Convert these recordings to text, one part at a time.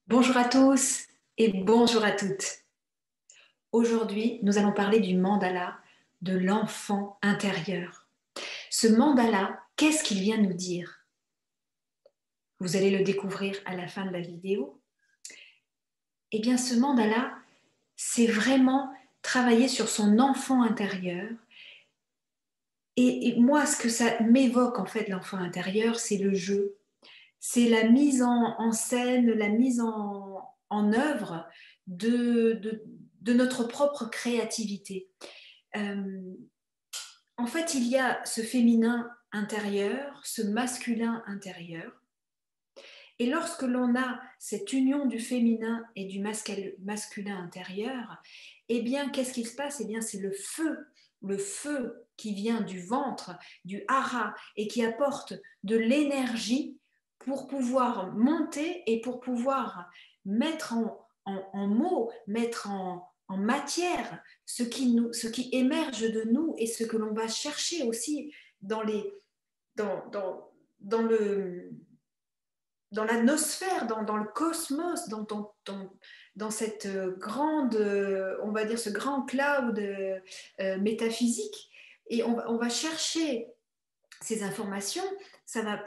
Bonjour à tous et bonjour à toutes. Aujourd'hui, nous allons parler du mandala de l'enfant intérieur. Ce mandala, qu'est-ce qu'il vient nous dire? Vous allez le découvrir à la fin de la vidéo. Eh bien, ce mandala, c'est vraiment travailler sur son enfant intérieur. Et moi, ce que ça m'évoque en fait, l'enfant intérieur, c'est le jeu. C'est la mise en scène, la mise en œuvre de notre propre créativité. Euh, En fait, il y a ce féminin intérieur, ce masculin intérieur. Et lorsque l'on a cette union du féminin et du masculin intérieur, eh bien, qu'est-ce qui se passe? Eh bien, c'est le feu qui vient du ventre, du hara, et qui apporte de l'énergie pour pouvoir monter et pour pouvoir mettre en mots, mettre en matière ce qui émerge de nous et ce que l'on va chercher aussi dans, les, dans le dans la nosphère, dans le cosmos, dans cette grande, on va dire ce grand cloud métaphysique. Et on va chercher ces informations, ça va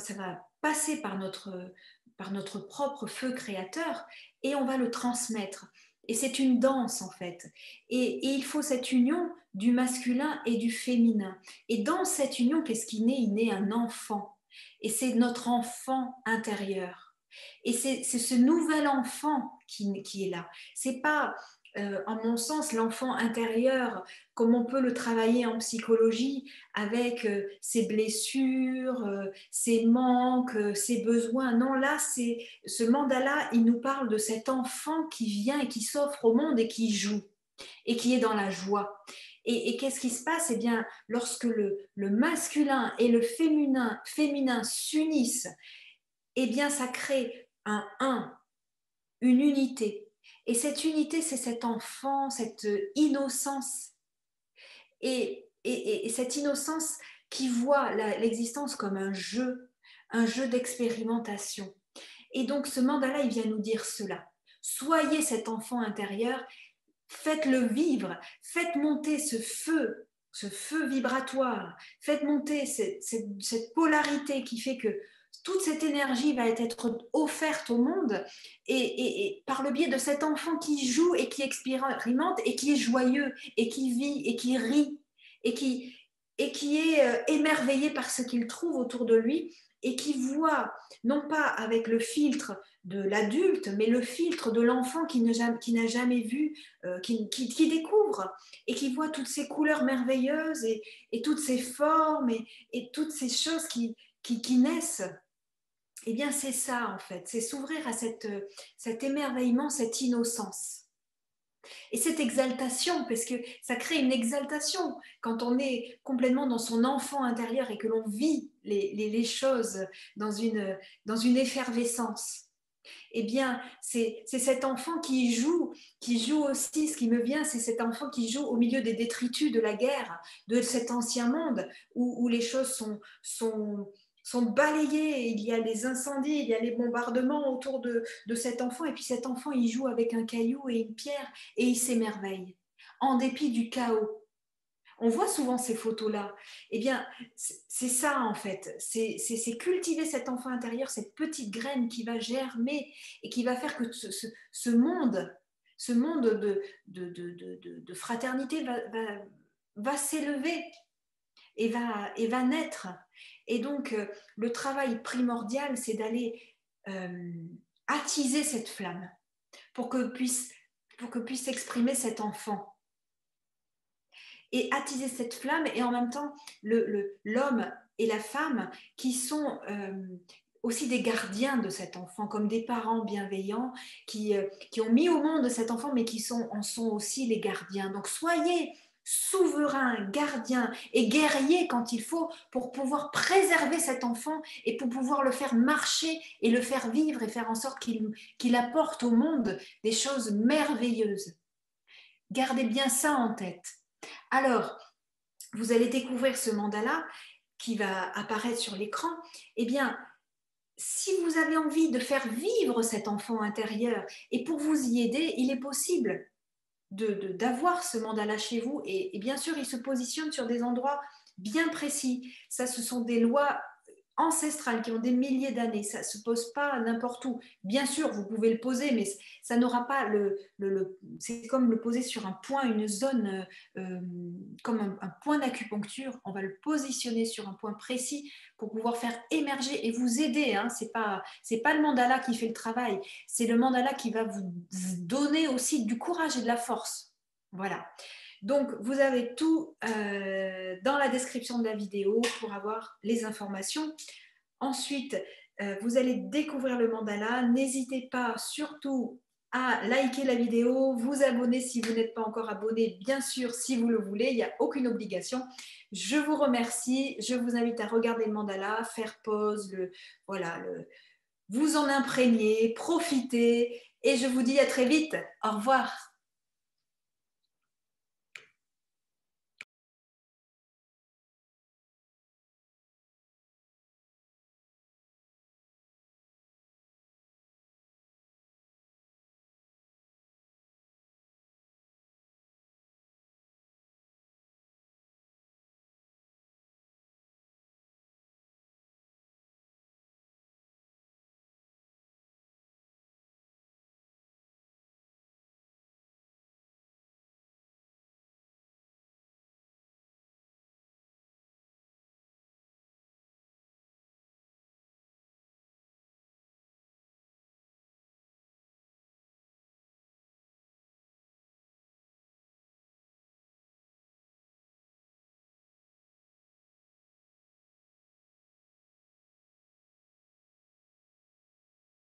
passer par notre propre feu créateur et on va le transmettre. Et c'est une danse en fait. Et il faut cette union du masculin et du féminin. Et dans cette union, qu'est-ce qui naît? Il naît un enfant. Et c'est notre enfant intérieur. Et c'est ce nouvel enfant qui est là. C'est pas, en mon sens, l'enfant intérieur comme on peut le travailler en psychologie avec ses blessures, ses manques, ses besoins. Non, là, c'est ce mandala, il nous parle de cet enfant qui vient et qui s'offre au monde et qui joue et qui est dans la joie. Et qu'est-ce qui se passe? Eh bien, lorsque le masculin et le féminin s'unissent, eh bien, ça crée une unité. Et cette unité, c'est cet enfant, cette innocence. Et cette innocence qui voit l'existence comme un jeu d'expérimentation. Et donc, ce mandala, il vient nous dire cela. Soyez cet enfant intérieur, faites-le vivre, faites monter ce feu vibratoire, faites monter cette polarité qui fait que toute cette énergie va être offerte au monde et par le biais de cet enfant qui joue et qui expérimente et qui est joyeux et qui vit et qui rit et qui est émerveillé par ce qu'il trouve autour de lui et qui voit, non pas avec le filtre de l'adulte, mais le filtre de l'enfant qui n'a jamais vu, qui découvre et qui voit toutes ces couleurs merveilleuses et toutes ces formes et toutes ces choses qui naissent. Eh bien, c'est ça, en fait. C'est s'ouvrir à cet émerveillement, cette innocence. Et cette exaltation, parce que ça crée une exaltation quand on est complètement dans son enfant intérieur et que l'on vit les choses dans une effervescence. Eh bien, c'est cet enfant qui joue aussi, ce qui me vient, c'est cet enfant qui joue au milieu des détritus de la guerre, de cet ancien monde où les choses sont balayées, il y a les incendies, il y a les bombardements autour de cet enfant, et puis cet enfant, il joue avec un caillou et une pierre, et il s'émerveille, en dépit du chaos. On voit souvent ces photos-là. Eh bien, c'est ça en fait. C'est cultiver cet enfant intérieur, cette petite graine qui va germer et qui va faire que ce monde de fraternité va s'élever et va naître. Et donc, le travail primordial, c'est d'aller attiser cette flamme pour que puisse s'exprimer cet enfant et attiser cette flamme et en même temps l'homme et la femme qui sont aussi des gardiens de cet enfant, comme des parents bienveillants qui ont mis au monde cet enfant mais qui en sont aussi les gardiens. Donc soyez souverains, gardiens et guerriers quand il faut pour pouvoir préserver cet enfant et pour pouvoir le faire marcher et le faire vivre et faire en sorte qu'il apporte au monde des choses merveilleuses. Gardez bien ça en tête. Alors, vous allez découvrir ce mandala qui va apparaître sur l'écran. Eh bien, si vous avez envie de faire vivre cet enfant intérieur, et pour vous y aider, il est possible d'avoir ce mandala chez vous. Et bien sûr, il se positionne sur des endroits bien précis. Ça, ce sont des lois ancestrales qui ont des milliers d'années. Ça ne se pose pas n'importe où. Bien sûr, vous pouvez le poser, mais ça n'aura pas c'est comme le poser sur un point, une zone, comme un point d'acupuncture. On va le positionner sur un point précis pour pouvoir faire émerger et vous aider. Hein. C'est pas le mandala qui fait le travail, c'est le mandala qui va vous donner aussi du courage et de la force. Voilà. Donc, vous avez tout dans la description de la vidéo pour avoir les informations. Ensuite, vous allez découvrir le mandala. N'hésitez pas surtout à liker la vidéo, vous abonner si vous n'êtes pas encore abonné, bien sûr, si vous le voulez, il n'y a aucune obligation. Je vous remercie, je vous invite à regarder le mandala, faire pause, voilà, vous en imprégner, profiter, et je vous dis à très vite. Au revoir.